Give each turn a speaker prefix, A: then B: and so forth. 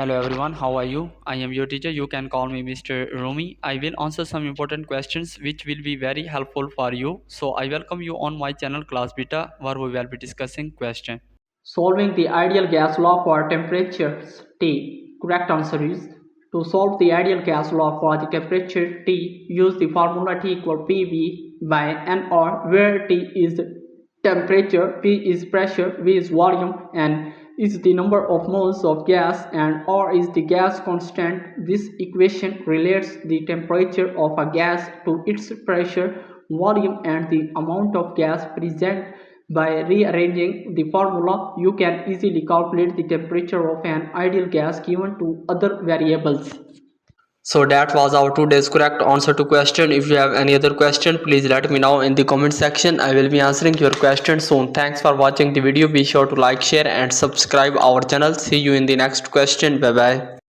A: Hello everyone, how are you? I am your teacher. You can call me Mr. Rumi. I will answer some important questions which will be very helpful for you. So I welcome you on my channel Class Beta where we will be discussing question.
B: Solving the ideal gas law for temperatures T. Correct answer is to solve the ideal gas law for the temperature T, use the formula T equal PV by NR, where T is temperature, P is pressure, V is volume, and is the number of moles of gas, and R is the gas constant. This equation relates the temperature of a gas to its pressure, volume, and the amount of gas present. By rearranging the formula, you can easily calculate the temperature of an ideal gas given to other variables.
C: So that was our today's correct answer to question. If you have any other question, please let me know in the comment section. I will be answering your question soon. Thanks for watching the video. Be sure to like, share and subscribe our channel. See you in the next question. Bye bye.